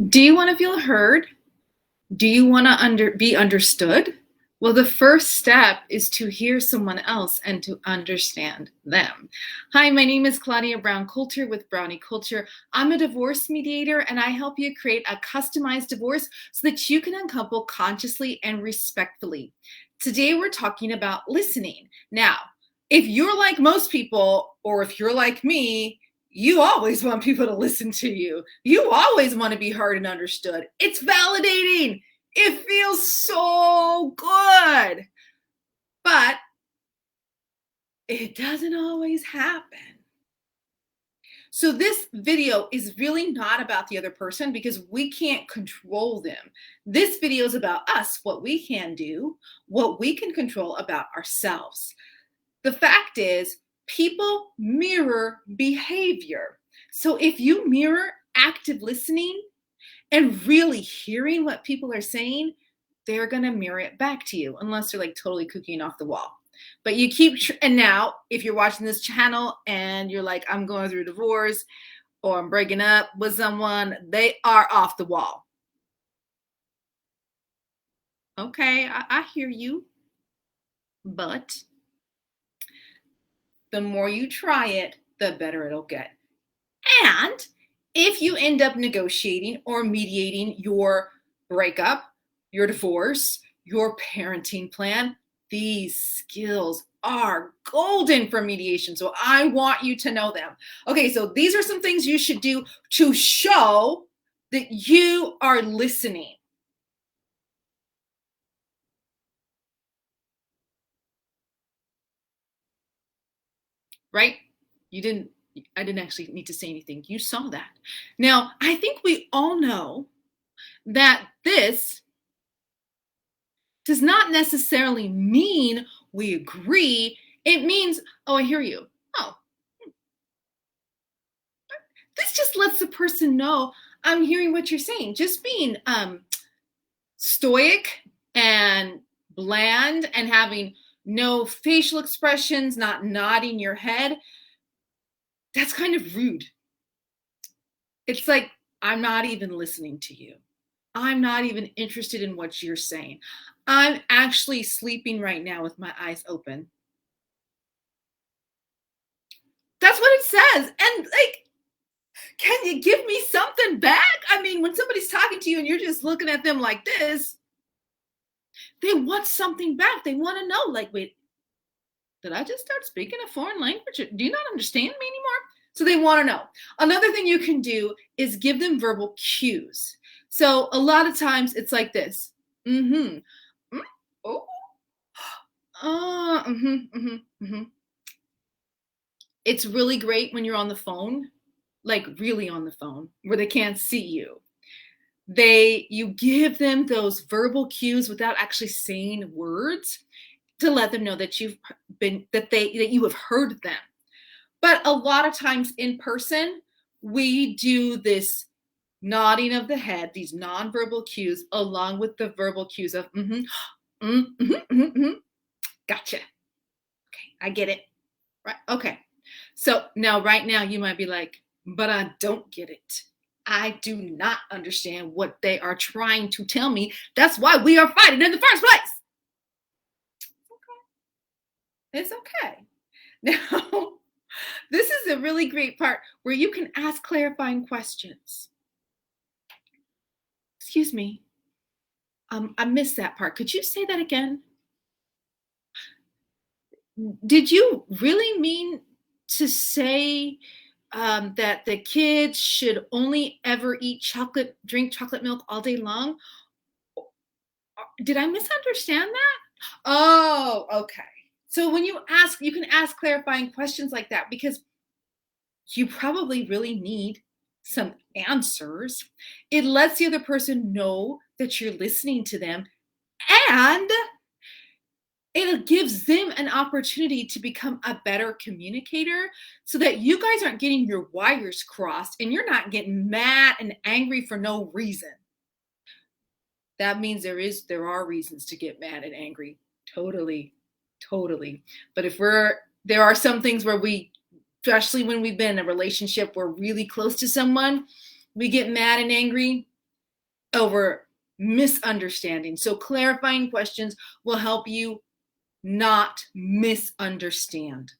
Do you want to feel heard? Do you want to be understood? Well, the first step is to hear someone else and to understand them. Hi, my name is Claudia Brown Coulter with Brownie Culture. I'm a divorce mediator and I help you create a customized divorce so that you can uncouple consciously and respectfully. Today, we're talking about listening. Now, if you're like most people, or if you're like me, you always want people to listen to you. You always want to be heard and understood. It's validating. It feels so good, but it doesn't always happen. So this video is really not about the other person because we can't control them. This video is about us, what we can do, what we can control about ourselves. The fact is, people mirror behavior. So if you mirror active listening and really hearing what people are saying, they're going to mirror it back to you unless they're like totally cooking off the wall. But you keep, and now if you're watching this channel and you're like, I'm going through a divorce or I'm breaking up with someone, they are off the wall. Okay, I hear you. But the more you try it, the better it'll get. And if you end up negotiating or mediating your breakup, your divorce, your parenting plan, these skills are golden for mediation. So I want you to know them. Okay, so these are some things you should do to show that you are listening. Right? I didn't actually need to say anything. You saw that. Now, I think we all know that this does not necessarily mean we agree. It means, oh, I hear you. Oh, this just lets the person know I'm hearing what you're saying. Just being stoic and bland and having no facial expressions, not nodding your head, that's kind of rude. It's like, I'm not even listening to you. I'm not even interested in what you're saying. I'm actually sleeping right now with my eyes open. That's what it says. And like, can you give me something back? I mean, when somebody's talking to you and you're just looking at them like this, they want something back. They want to know, like, wait, did I just start speaking a foreign language? Do you not understand me anymore? So they want to know. Another thing you can do is give them verbal cues. So a lot of times it's like this. Mm-hmm. Mm, oh. Mm-hmm, mm-hmm, mm-hmm. It's really great when you're on the phone, like really on the phone, where they can't see you. You give them those verbal cues without actually saying words to let them know that you have heard them. But a lot of times in person, we do this nodding of the head, these nonverbal cues, along with the verbal cues of mm-hmm, mm-hmm, mm-hmm, mm-hmm. Gotcha. Okay, I get it. Right. Okay. So now, right now, you might be like, but I don't get it. I do not understand what they are trying to tell me. That's why we are fighting in the first place. It's okay. Now, this is a really great part where you can ask clarifying questions. Excuse me. I missed that part. Could you say that again? Did you really mean to say that the kids should only ever drink chocolate milk all day long? Did I misunderstand that? Oh, okay. So when you can ask clarifying questions like that because you probably really need some answers. It lets the other person know that you're listening to them, and it gives them an opportunity to become a better communicator so that you guys aren't getting your wires crossed and you're not getting mad and angry for no reason. That means there are reasons to get mad and angry. Totally, totally. But there are some things where especially when we've been in a relationship, we're really close to someone, we get mad and angry. over misunderstanding. So clarifying questions will help you not misunderstand.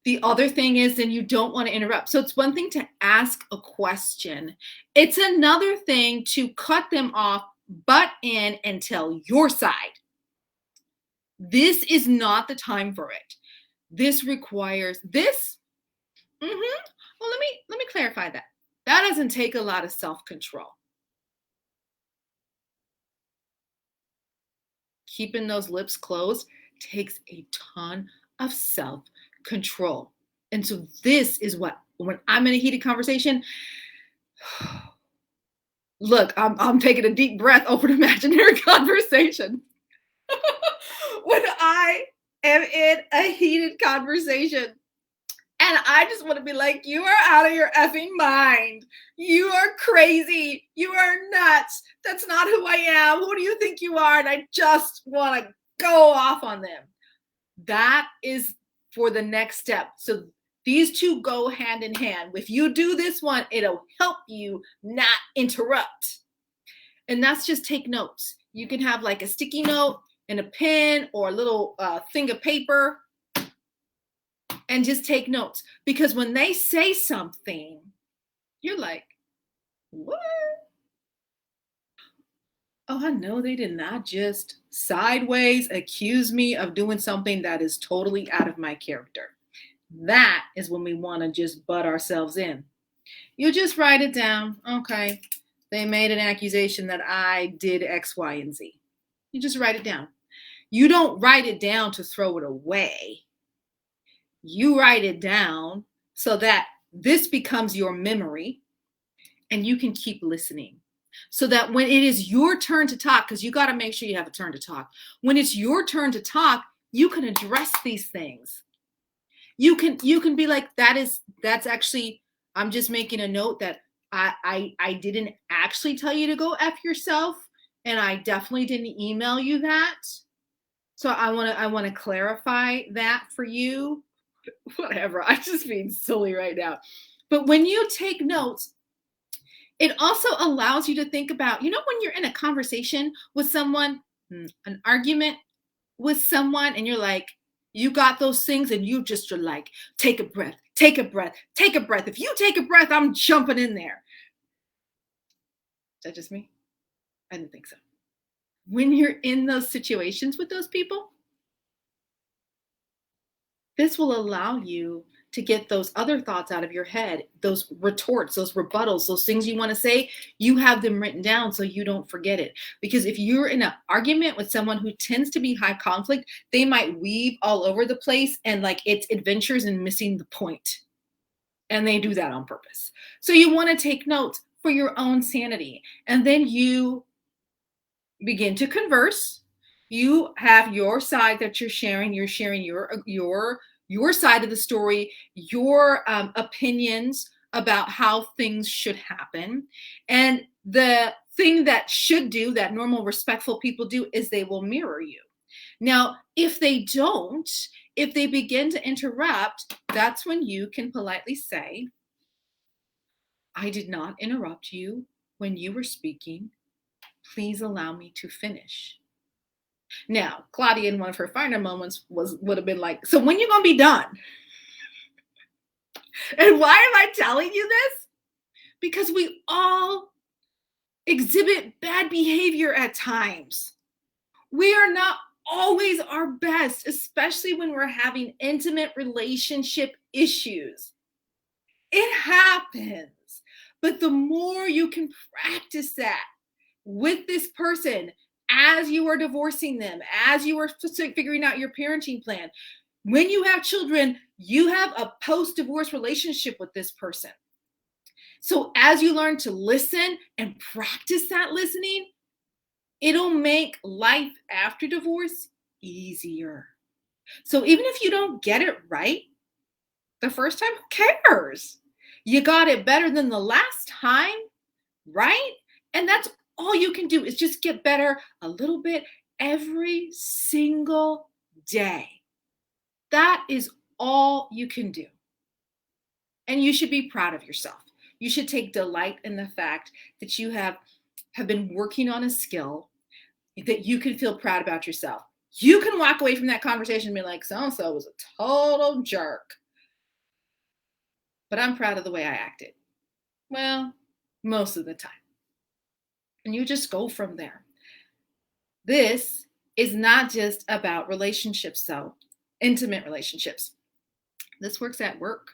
The other thing is, then you don't want to interrupt. So it's one thing to ask a question. It's another thing to cut them off, butt in, and tell your side. This is not the time for it. This requires this. Well, let me clarify that. That doesn't take a lot of self-control. Keeping those lips closed takes a ton of self-control. And so this is what, when I'm in a heated conversation, look, I'm taking a deep breath over an imaginary conversation. When I am in a heated conversation and I just want to be like, you are out of your effing mind. You are crazy. You are nuts. That's not who I am. Who do you think you are? And I just want to go off on them. That is for the next step. So these two go hand in hand. If you do this one, it'll help you not interrupt. And that's just take notes. You can have like a sticky note and a pen or a little thing of paper and just take notes. Because when they say something, you're like, what? Oh, I know they did not just sideways accuse me of doing something that is totally out of my character. That is when we want to just butt ourselves in. You just write it down. Okay, they made an accusation that I did X, Y, and Z. You just write it down. You don't write it down to throw it away. You write it down so that this becomes your memory and you can keep listening. So that when it is your turn to talk, because you got to make sure you have a turn to talk. When it's your turn to talk, you can address these things. You can be like, that's actually, I'm just making a note that I didn't actually tell you to go F yourself, and I definitely didn't email you that. So I want to clarify that for you. Whatever. I'm just being silly right now. But when you take notes, it also allows you to think about, when you're in a conversation with someone, an argument with someone, and you're like, you got those things and you just are like, take a breath, take a breath, take a breath. If you take a breath, I'm jumping in there. Is that just me? I didn't think so. When you're in those situations with those people, this will allow you to get those other thoughts out of your head, those retorts, those rebuttals, those things you want to say, you have them written down so you don't forget it. Because if you're in an argument with someone who tends to be high conflict, they might weave all over the place and like it's adventures and missing the point. And they do that on purpose. So you want to take notes for your own sanity. And then you begin to converse. You have your side that you're sharing. You're sharing your side of the story, your opinions about how things should happen. And the thing that normal respectful people do, is they will mirror you. Now, if they don't, if they begin to interrupt, that's when you can politely say, I did not interrupt you when you were speaking. Please allow me to finish. Now, Claudia, in one of her finer moments, would have been like, so when you gonna be done? And why am I telling you this? Because we all exhibit bad behavior at times. We are not always our best, especially when we're having intimate relationship issues. It happens. But the more you can practice that with this person, as you are divorcing them, as you are figuring out your parenting plan, when you have children, you have a post-divorce relationship with this person. So as you learn to listen and practice that listening, it'll make life after divorce easier. So even if you don't get it right the first time, who cares? You got it better than the last time, right? And that's all you can do, is just get better a little bit every single day. That is all you can do. And you should be proud of yourself. You should take delight in the fact that you have have been working on a skill that you can feel proud about yourself. You can walk away from that conversation and be like, so-and-so was a total jerk, but I'm proud of the way I acted. Well, most of the time. And you just go from there. This is not just about relationships, though, intimate relationships. This works at work,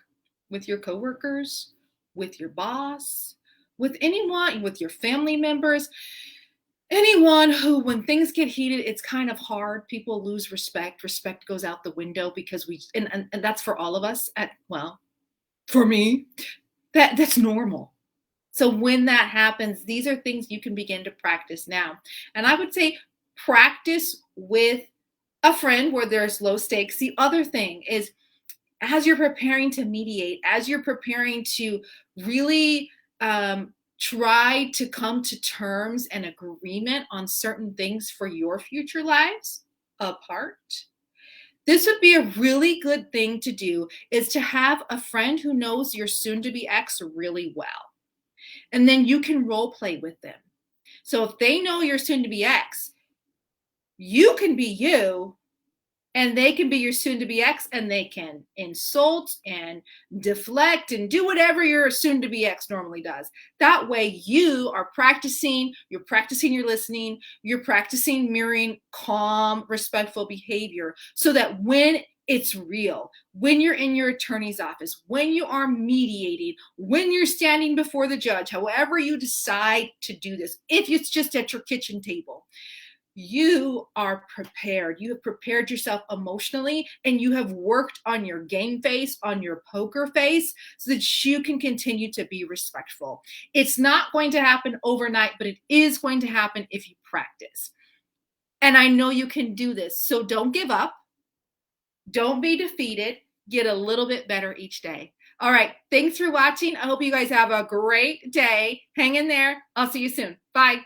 with your coworkers, with your boss, with anyone, with your family members, anyone who, when things get heated, it's kind of hard. People lose respect. Respect goes out the window because and that's for all of us for me, that's normal. So when that happens, these are things you can begin to practice now. And I would say practice with a friend where there's low stakes. The other thing is, as you're preparing to mediate, as you're preparing to really try to come to terms and agreement on certain things for your future lives apart, this would be a really good thing to do, is to have a friend who knows your soon-to-be ex really well. And then you can role play with them. So if they know your soon-to-be ex, you can be you, and they can be your soon-to-be ex, and they can insult and deflect and do whatever your soon-to-be ex normally does. That way you're practicing your listening, you're practicing mirroring calm, respectful behavior, so that when it's real, when you're in your attorney's office, when you are mediating, when you're standing before the judge, however you decide to do this, if it's just at your kitchen table, you are prepared. You have prepared yourself emotionally, and you have worked on your game face, on your poker face, so that you can continue to be respectful. It's not going to happen overnight, but it is going to happen if you practice. And I know you can do this. So don't give up. Don't be defeated. Get a little bit better each day. All right. Thanks for watching. I hope you guys have a great day. Hang in there. I'll see you soon. Bye.